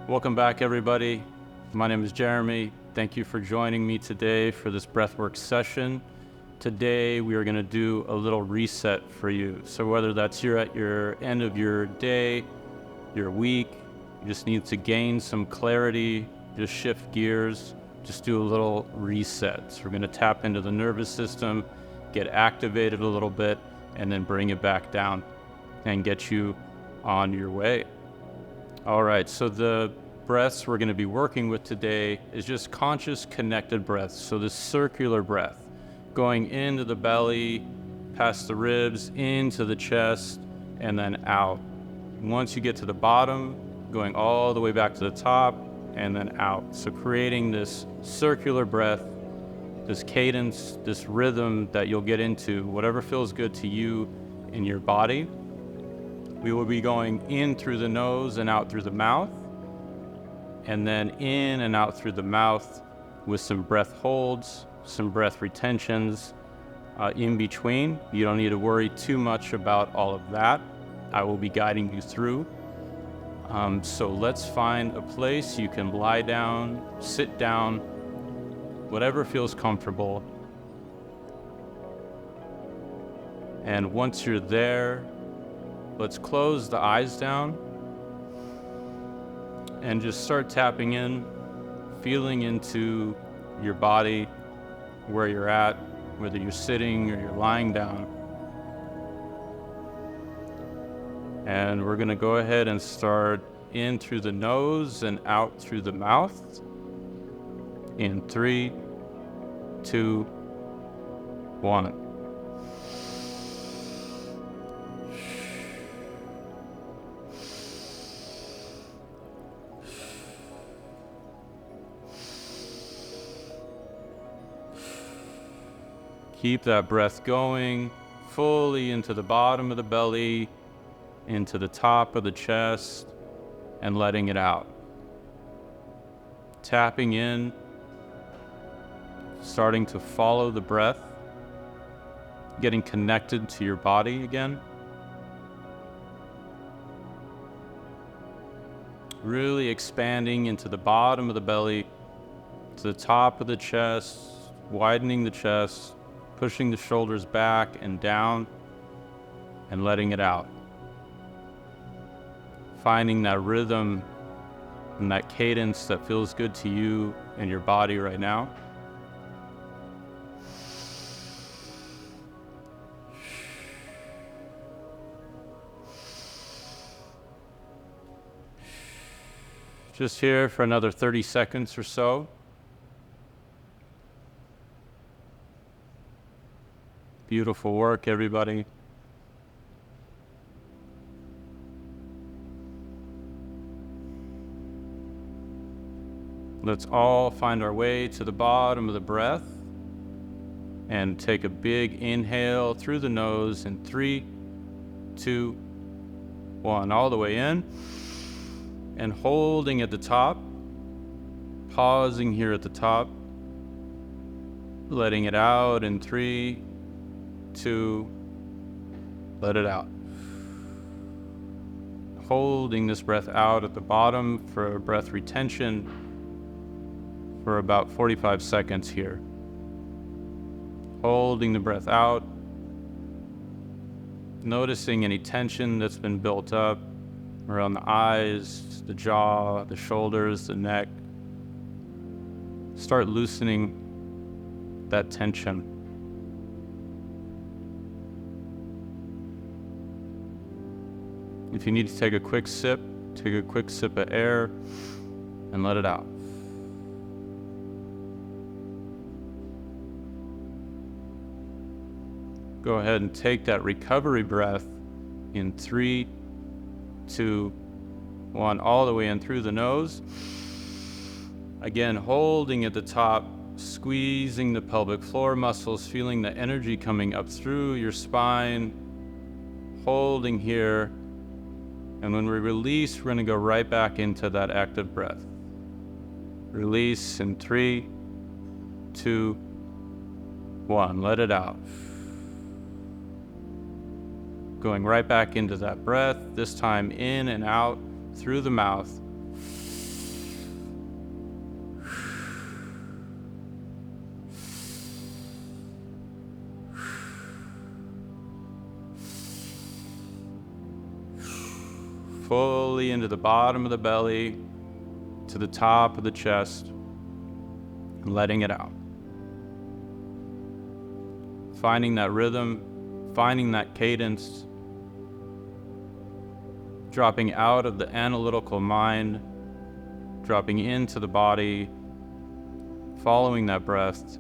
Welcome back, everybody. My name is Jeremy. Thank you for joining me today for this breathwork session. Today, we are going to do a little reset for you. So whether that's you're at your end of your day, your week, you just need to gain some clarity, just shift gears, just do a little reset. So we're going to tap into the nervous system, get activated a little bit, and then bring it back down and get you on your way. All right, so the breaths we're going to be working with today is just conscious connected breaths. So this circular breath going into the belly, past the ribs, into the chest, and then out. Once you get to the bottom, going all the way back to the top and then out. So creating this circular breath, this cadence, this rhythm that you'll get into, whatever feels good to you in your body. We will be going in through the nose and out through the mouth, and then in and out through the mouth with some breath holds, some breath retentions in between. You don't need to worry too much about all of that. I will be guiding you through. So let's find a place you can lie down, sit down, whatever feels comfortable. And once you're there, let's close the eyes down and just start tapping in, feeling into your body, where you're at, whether you're sitting or you're lying down. And we're gonna go ahead and start in through the nose and out through the mouth. In 3, 2, 1. Keep that breath going fully into the bottom of the belly, into the top of the chest, and letting it out. Tapping in, starting to follow the breath, getting connected to your body again. Really expanding into the bottom of the belly, to the top of the chest, widening the chest, pushing the shoulders back and down and letting it out. Finding that rhythm and that cadence that feels good to you and your body right now. Just here for another 30 seconds or so. Beautiful work, everybody. Let's all find our way to the bottom of the breath and take a big inhale through the nose in 3, 2, 1, all the way in, and holding at the top, pausing here at the top, letting it out in 3, 2, let it out. Holding this breath out at the bottom for breath retention for about 45 seconds here. Holding the breath out, noticing any tension that's been built up around the eyes, the jaw, the shoulders, the neck. Start loosening that tension. If you need to take a quick sip of air and let it out. Go ahead and take that recovery breath in 3, 2, 1, all the way in through the nose. Again, holding at the top, squeezing the pelvic floor muscles, feeling the energy coming up through your spine, holding here. And when we release, we're going to go right back into that active breath. Release in 3, 2, 1. Let it out. Going right back into that breath, this time in and out through the mouth. fully into the bottom of the belly, to the top of the chest, and letting it out. Finding that rhythm, finding that cadence, dropping out of the analytical mind, dropping into the body, following that breath.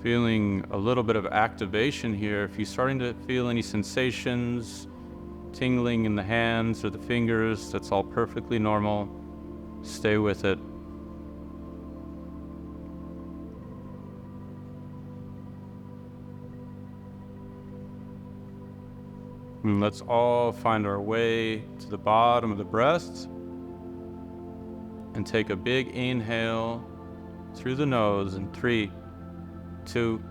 Feeling a little bit of activation here. If you're starting to feel any sensations, tingling in the hands or the fingers, that's all perfectly normal. Stay with it. And let's all find our way to the bottom of the breast and take a big inhale through the nose in 3, 2,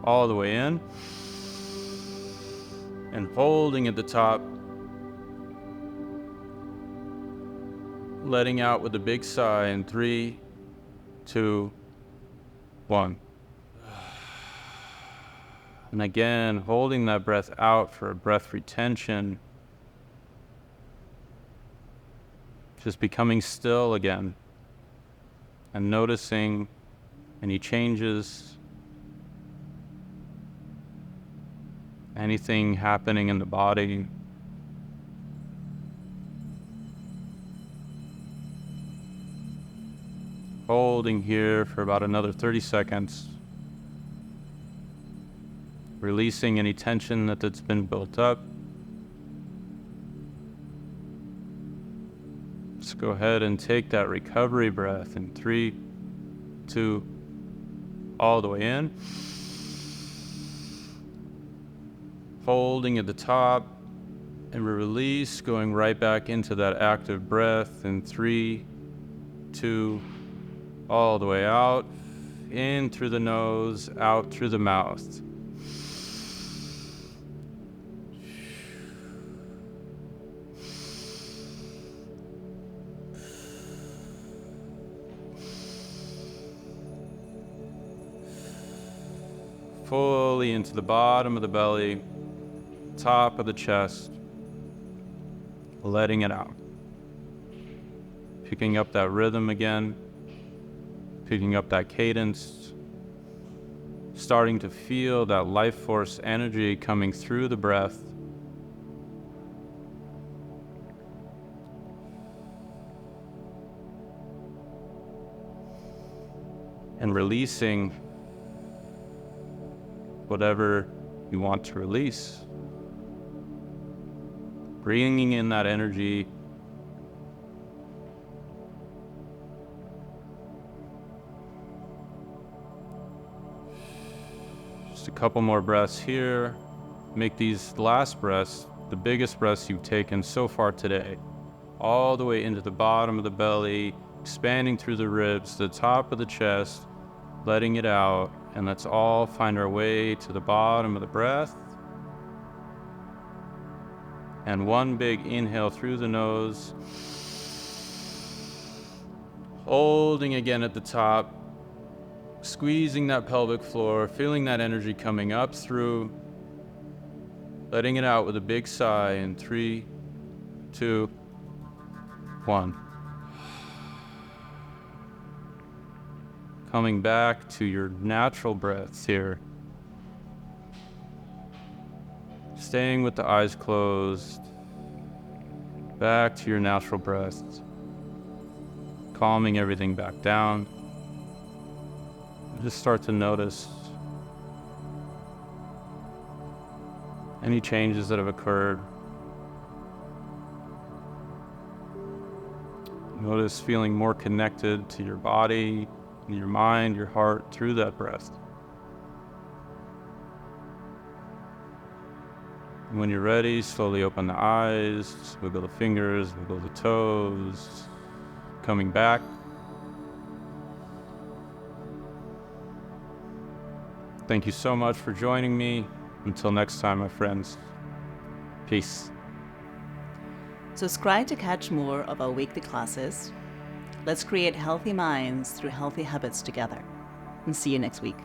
all the way in, and holding at the top, letting out with a big sigh in 3, 2, 1. And again, holding that breath out for a breath retention, just becoming still again and noticing any changes, anything happening in the body. Holding here for about another 30 seconds. Releasing any tension that's been built up. Let's go ahead and take that recovery breath in 3, 2, all the way in. Holding at the top, and we release, going right back into that active breath in 3, 2, all the way out, in through the nose, out through the mouth. Fully into the bottom of the belly, top of the chest, letting it out. Picking up that rhythm again, picking up that cadence, starting to feel that life force energy coming through the breath. And releasing whatever you want to release. Bringing in that energy. Just a couple more breaths here. Make these last breaths the biggest breaths you've taken so far today. All the way into the bottom of the belly, expanding through the ribs, the top of the chest, letting it out. And let's all find our way to the bottom of the breath. And one big inhale through the nose. Holding again at the top. Squeezing that pelvic floor, feeling that energy coming up through. Letting it out with a big sigh in 3, 2, 1. Coming back to your natural breaths here. Staying with the eyes closed. Back to your natural breaths. Calming everything back down. Just start to notice any changes that have occurred. Notice feeling more connected to your body, your mind, your heart through that breath. And when you're ready, slowly open the eyes, wiggle the fingers, wiggle the toes, coming back. Thank you so much for joining me. Until next time, my friends. Peace. Subscribe to catch more of our weekly classes. Let's create healthy minds through healthy habits together. And see you next week.